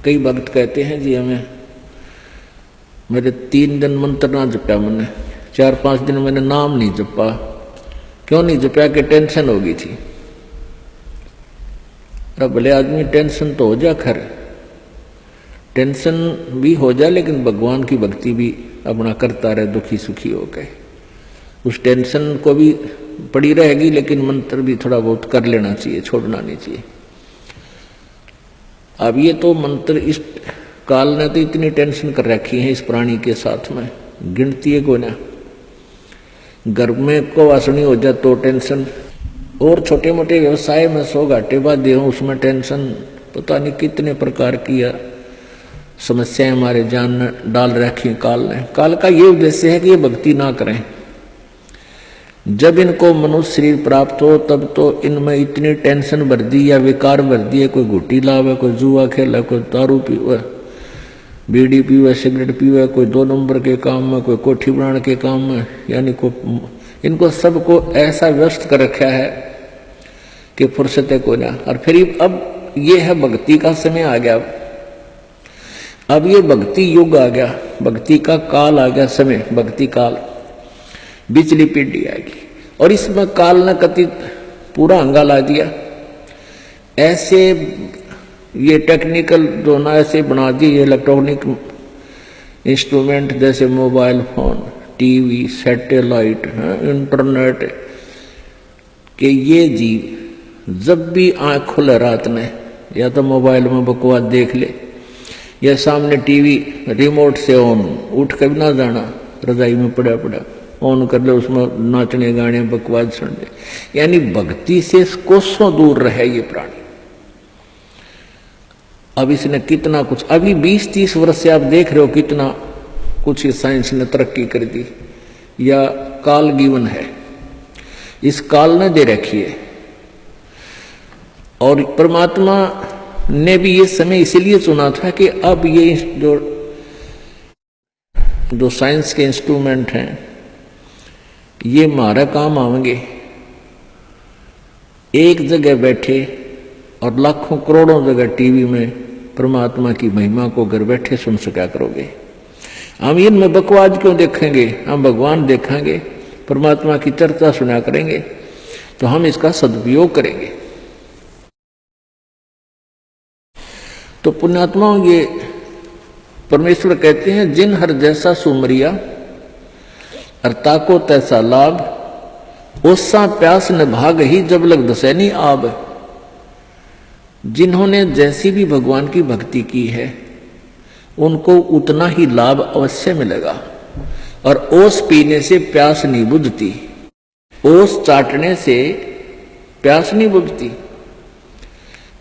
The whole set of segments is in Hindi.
कई भक्त कहते हैं जी हमें मेरे 3 दिन मंत्र ना जपा, मैंने 4-5 दिन मैंने नाम नहीं जपा। क्यों नहीं जपा? कि टेंशन हो गई थी। अब भले आदमी टेंशन तो हो जा, खैर टेंशन भी हो जाए, लेकिन भगवान की भक्ति भी अपना करता रहे दुखी सुखी होकर। उस टेंशन को भी पड़ी रहेगी, लेकिन मंत्र भी थोड़ा बहुत कर लेना चाहिए, छोड़ना नहीं चाहिए। अब ये तो मंत्र इस काल ने तो इतनी टेंशन कर रखी है इस प्राणी के साथ में, गिनती है को ना। घर में को वासनी हो जाए तो टेंशन, और छोटे मोटे व्यवसाय में 100 घाटे बाद हो उसमें टेंशन, पता नहीं कितने प्रकार की समस्याएं हमारे जान में डाल रखी काल ने। काल का ये उद्देश्य है कि ये भक्ति ना करें। जब इनको मनुष्य शरीर प्राप्त हो तब तो इनमें इतनी टेंशन भर दी या विकार भर दिए, कोई घुट्टी लावे, कोई जुआ खेला, कोई दारू पीवे, बीड़ी पीवे, सिगरेट पीवे, कोई 2 नंबर के काम में, कोई कोठी बनाने के काम में, यानी को इनको सबको ऐसा व्यस्त कर रखा है कि फुर्सत को ना। और फिर अब ये है भक्ति का समय आ गया, अब ये भक्ति युग आ गया, भक्ति का काल आ गया, समय भक्ति काल, बिचली पीढ़ी आएगी। और इसमें काल ने कति पूरा हंगाला दिया। ऐसे ये टेक्निकल जो ना ऐसे बना दिए इलेक्ट्रॉनिक इंस्ट्रूमेंट, जैसे mobile phone, TV, satellite, internet, कि ये जीव जब भी आंख खुले रात में या तो मोबाइल में बकवास देख ले, या सामने टीवी रिमोट से ऑन, उठ कर भी ना जाना, रजाई में पड़ा पड़ा ऑन कर ले, उसमें नाचने गाने बकवास सुन ले। यानी भक्ति से कोसों दूर रहे ये प्राणी। अब इसने कितना कुछ, अभी 20-30 वर्ष से आप देख रहे हो कितना कुछ साइंस ने तरक्की कर दी, या काल गिवन है, इस काल ने दे रखी है। और परमात्मा ने भी ये समय इसलिए चुना था कि अब ये जो साइंस के इंस्ट्रूमेंट हैं ये हमारा काम आएंगे। एक जगह बैठे और लाखों करोड़ों जगह टीवी में परमात्मा की महिमा को घर बैठे सुन सका करोगे। हम इनमें बकवास क्यों देखेंगे? हम भगवान देखेंगे, परमात्मा की चर्चा सुना करेंगे, तो हम इसका सदुपयोग करेंगे। तो पुण्यात्माओं, ये परमेश्वर कहते हैं जिन हर जैसा सुमरिया अर्ता को तैसा लाभ, ओसा प्यास न भाग ही जब लग दसैनी आब। जिन्होंने जैसी भी भगवान की भक्ति की है उनको उतना ही लाभ अवश्य मिलेगा। और ओस पीने से प्यास नहीं बुझती, ओस चाटने से प्यास नहीं बुझती।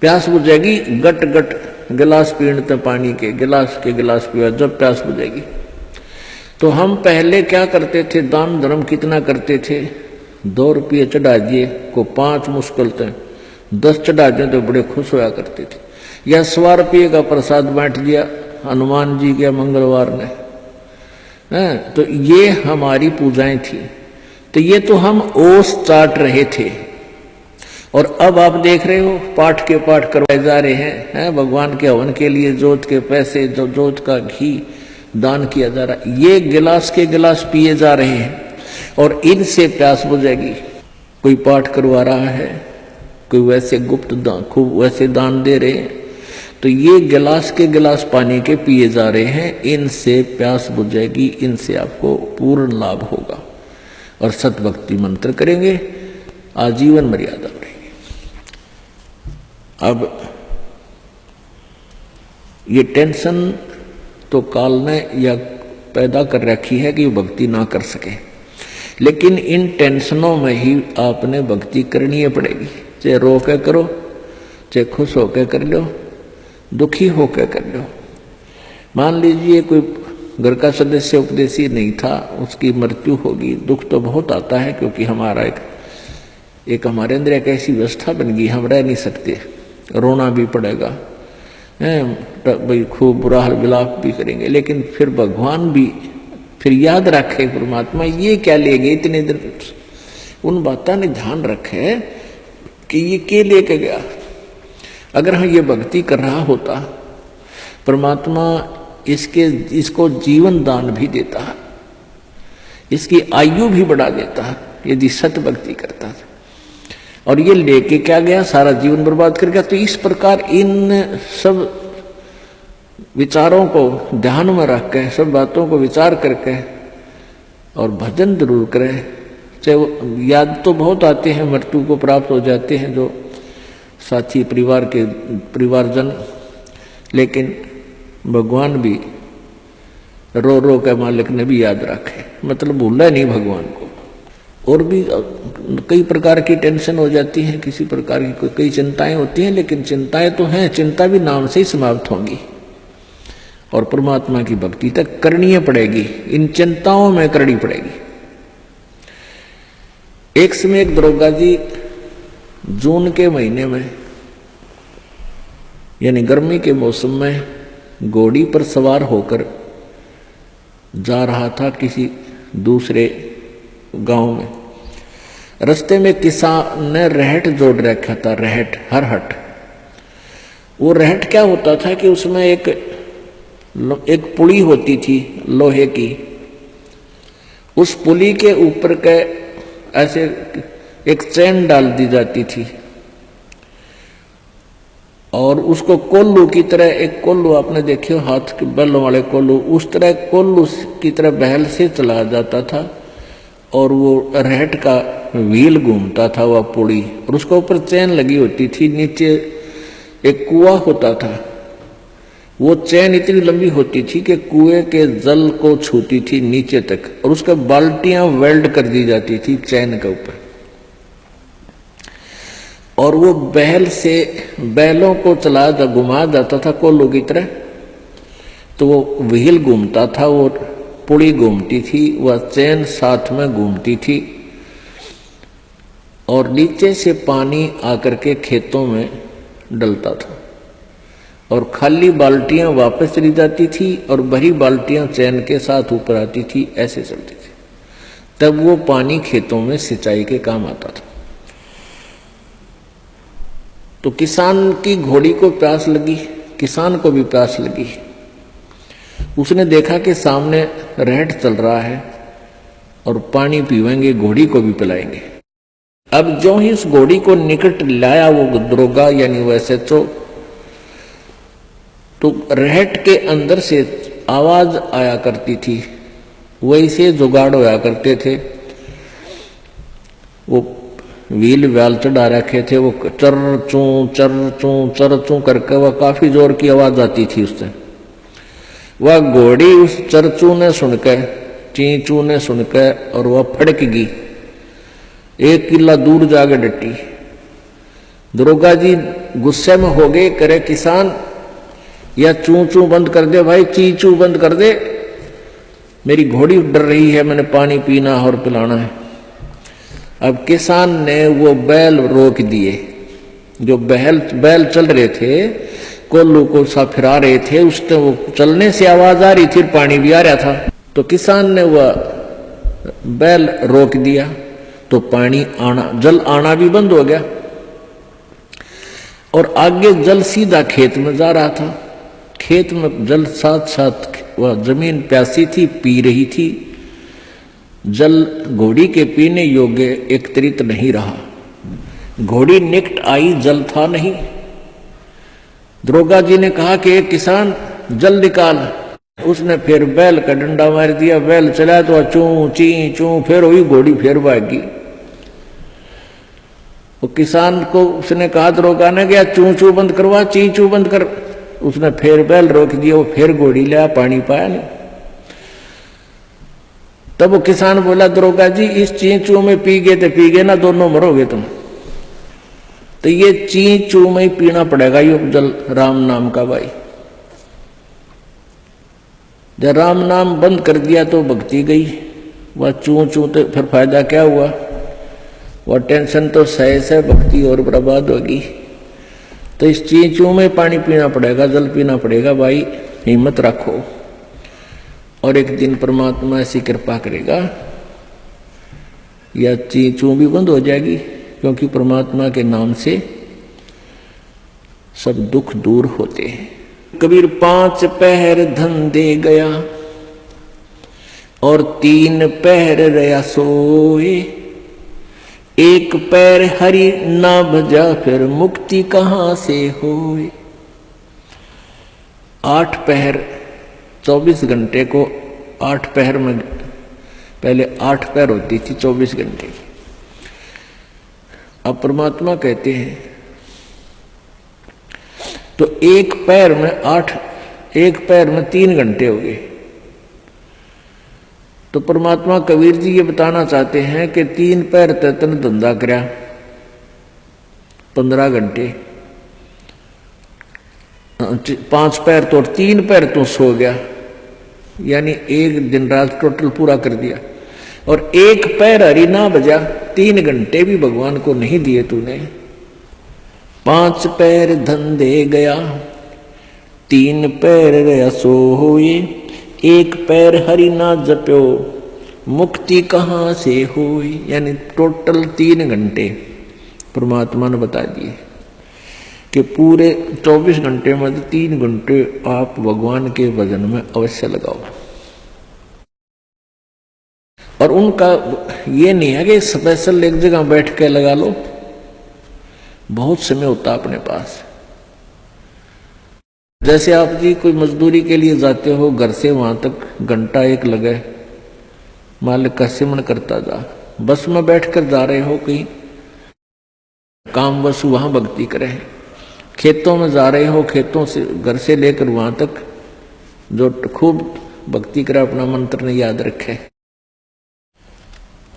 प्यास बुझेगी गट गट गिलास पीने पानी के गिलास पिया जब प्यास बुझेगी। तो हम पहले क्या करते थे, दान धर्म कितना करते थे, 2 रुपये चढ़ा दिए को 5 मुश्किल थे, 10 चढ़ा दिए तो बड़े खुश होया करते थे। या 100 रुपये का प्रसाद बांट दिया हनुमान जी के मंगलवार ने, तो ये हमारी पूजाएं थी। तो ये तो हम ओस चाट रहे थे। और अब आप देख रहे हो पाठ के पाठ करवाए जा रहे हैं, भगवान के हवन के लिए जोत के पैसे, जो जोत का घी दान किया जा रहा है, ये गिलास के गिलास पिए जा रहे हैं और इनसे प्यास बुझेगी। कोई पाठ करवा रहा है, कोई वैसे गुप्त दान, खूब वैसे दान दे रहे हैं, तो ये गिलास के गिलास पानी के पिए जा रहे हैं, इनसे प्यास बुझेगी, इनसे आपको पूर्ण लाभ होगा। और सतभक्ति मंत्र करेंगे, आजीवन मर्यादा बढ़ेगी। अब ये टेंशन तो काल ने या पैदा कर रखी है कि भक्ति ना कर सके, लेकिन इन टेंशनों में ही आपने भक्ति करनी पड़ेगी। चाहे रो के करो, चाहे खुश होकर कर लो, दुखी होकर कर लो। मान लीजिए कोई घर का सदस्य उपदेशी नहीं था, उसकी मृत्यु होगी, दुख तो बहुत आता है, क्योंकि हमारा एक हमारे अंदर एक ऐसी व्यवस्था बन गई, हम रह नहीं सकते, रोना भी पड़ेगा, भाई खूब बुरा हाल विलाप भी करेंगे। लेकिन फिर भगवान भी फिर याद रखे, परमात्मा ये क्या ले गए इतने दिन, उन बातों ने ध्यान रखे कि ये क्या लेके गया। अगर हम ये भक्ति कर रहा होता परमात्मा इसको जीवन दान भी देता है, इसकी आयु भी बढ़ा देता है यदि सत भक्ति करता है। और ये लेके क्या गया, सारा जीवन बर्बाद कर गया। तो इस प्रकार इन सब विचारों को ध्यान में रख के, सब बातों को विचार करके और भजन जरूर करें। चाहे याद तो बहुत आते हैं, मृत्यु को प्राप्त हो जाते हैं जो साथी परिवारजन, लेकिन भगवान भी रो रो के मालिक ने भी याद रखे, मतलब भूला नहीं भगवान को। और भी कई प्रकार की टेंशन हो जाती है, किसी प्रकार की कई चिंताएं होती हैं, लेकिन चिंताएं तो हैं, चिंता भी नाम से ही समाप्त होंगी और परमात्मा की भक्ति तक करनी पड़ेगी, इन चिंताओं में करनी पड़ेगी। एक समय एक दरोगा जी जून के महीने में यानी गर्मी के मौसम में घोड़ी पर सवार होकर जा रहा था किसी दूसरे गांव में। रास्ते में किसान ने रहट जोड़ रखा था, रहट, हरहट। वो रहट क्या होता था कि उसमें एक पुली होती थी लोहे की, उस पुली के ऊपर के ऐसे एक चैन डाल दी जाती थी और उसको कोल्लू की तरह, एक कोल्लू आपने देखे हाथ के बैलों वाले कोल्लू, उस तरह कोल्लू की तरह बहल से चला जाता था और वो रहट का व्हील घूमता था वह पुड़ी, और उसके ऊपर चैन लगी होती थी। नीचे एक कुआं होता था, वो चैन इतनी लंबी होती थी कि कुएं के जल को छूती थी नीचे तक, और उसका बाल्टियां वेल्ड कर दी जाती थी चैन के ऊपर। और वो बैल से बैलों को घुमा जाता था कोल्लू की तरह, तो वो व्हील घूमता था, वो पुड़ी घूमती थी, वह चैन साथ में घूमती थी और नीचे से पानी आकर के खेतों में डलता था और खाली बाल्टियां वापस चली जाती थी और भरी बाल्टियां चैन के साथ ऊपर आती थी, ऐसे चलती थी। तब वो पानी खेतों में सिंचाई के काम आता था। तो किसान की घोड़ी को प्यास लगी, किसान को भी प्यास लगी। उसने देखा कि सामने रहट चल रहा है और पानी पीवेंगे, घोड़ी को भी पिलाएंगे। अब जो ही उस घोड़ी को निकट लाया वो दरोगा यानी वैसे तो रहट के अंदर से आवाज आया करती थी, वैसे जुगाड़ होया करते थे। वो व्हील व्याल चढ़ा रखे थे, वो चर चू करके वह काफी जोर की आवाज आती थी उससे। वह घोड़ी उस चरचू ने सुनकर, चींचू ने सुनकर, और वह फड़क गई, 1 किला दूर जाके डटी। दरोगा जी गुस्से में हो गए, करे किसान या चू चू बंद कर दे भाई, ची चू बंद कर दे, मेरी घोड़ी डर रही है, मैंने पानी पीना और पिलाना है। अब किसान ने वो बैल रोक दिए, जो बैल चल रहे थे, कोल्लू को सा फिरा रहे थे, उससे वो चलने से आवाज आ रही थी, पानी भी आ रहा था। तो किसान ने वह बैल रोक दिया, तो पानी आना, जल आना भी बंद हो गया और आगे जल सीधा खेत में जा रहा था। खेत में जल साथ साथ, वह जमीन प्यासी थी, पी रही थी। जल घोड़ी के पीने योग्य एकत्रित नहीं रहा, घोड़ी निकट आई, जल था नहीं। दरोगा जी ने कहा कि एक किसान जल निकाल। उसने फिर बैल का डंडा मार दिया, बैल चला तो चू ची चू, फिर वही घोड़ी फिर भागी। वो किसान को उसने कहा, दरोगा ने गया चू चू बंद करवा, ची चू बंद कर। उसने फिर बैल रोक दिया, वो फिर घोड़ी लिया, पानी पाया नहीं। तब वो किसान बोला, दरोगा जी इस ची चू में पी गए तो पी गए ना, दोनों मरोगे तुम। तो ये ची चू में ही पीना पड़ेगा ये जल, राम नाम का भाई। जब राम नाम बंद कर दिया तो भक्ति गई, वह चू चू तो फिर फायदा क्या हुआ, वह टेंशन तो सहे से भक्ति और बर्बाद होगी। तो इस ची चू में पानी पीना पड़ेगा, जल पीना पड़ेगा भाई, हिम्मत रखो और एक दिन परमात्मा ऐसी कृपा करेगा या ची चू भी बंद हो जाएगी, क्योंकि परमात्मा के नाम से सब दुख दूर होते हैं। कबीर 5 पहर धन दे गया और 3 पहर रया सोए, एक पैर हरि ना भजा फिर मुक्ति कहां से होए। 8 पहर 24 घंटे को 8 पहर में, पहले 8 पहर होती थी 24 घंटे की। अब परमात्मा कहते हैं तो एक पैर में 8, एक पैर में 3 घंटे हो गए। तो परमात्मा कबीर जी ये बताना चाहते हैं कि 3 पैर तन धंधा करया 15 घंटे, 5 पैर तो 3 पैर तो सो गया, यानी एक दिन रात टोटल पूरा कर दिया। और एक पैर हरि ना बजा, 3 घंटे भी भगवान को नहीं दिए तूने। 5 पैर धन दे गया, 3 पैर रया सोए, एक पैर हरि ना जप्यो मुक्ति कहां से हुई। यानी टोटल 3 घंटे परमात्मा ने बता दिए कि पूरे 24 घंटे में 3 घंटे आप भगवान के भजन में अवश्य लगाओ। और उनका ये नहीं है कि स्पेशल एक जगह बैठ के लगा लो, बहुत समय होता अपने पास। जैसे आप जी कोई मजदूरी के लिए जाते हो, घर से वहां तक घंटा एक लगे, मालिक का सिमरण करता जा। बस में बैठकर जा रहे हो कहीं काम, बस वहां भक्ति करे। खेतों में जा रहे हो, खेतों से घर से लेकर वहां तक जो खूब भक्ति करे, अपना मंत्र ने याद रखे।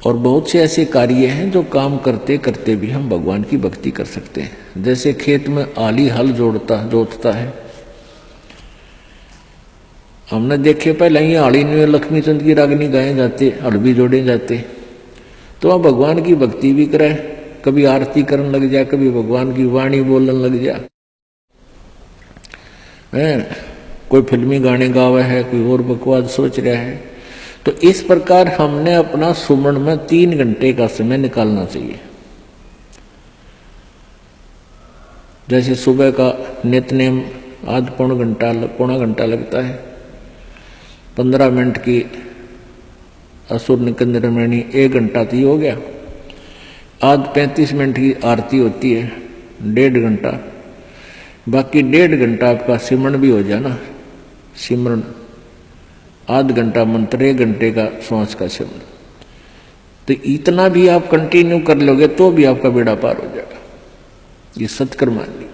और बहुत से ऐसे कार्य हैं जो काम करते करते भी हम भगवान की भक्ति कर सकते हैं। जैसे खेत में आली हल जोतता है, हमने देखे पहले ही आली में लक्ष्मी चंद की रागनी गाए जाते, हल भी जोड़े जाते। तो आप भगवान की भक्ति भी करे, कभी आरती करने लग जाए, कभी भगवान की वाणी बोलने लग जाए, कोई फिल्मी गाने गावे है, कोई और बकवास सोच रहा है। तो इस प्रकार हमने अपना सुमरण में 3 घंटे का समय निकालना चाहिए। जैसे सुबह का नित्यनेम आध पौना घंटा लगता है, 15 मिनट की असुर निकंदरमणि 1 घंटा तो हो गया। आध 35 मिनट की आरती होती है, 1.5 घंटा, बाकी 1.5 घंटा आपका सिमरण भी हो जाए ना। सिमरण आध घंटा मंत्र, 1 घंटे का श्वास का सिमरण। तो इतना भी आप कंटिन्यू कर लोगे तो भी आपका बेड़ा पार हो जाएगा। ये सत्कर्म मान लीजिए।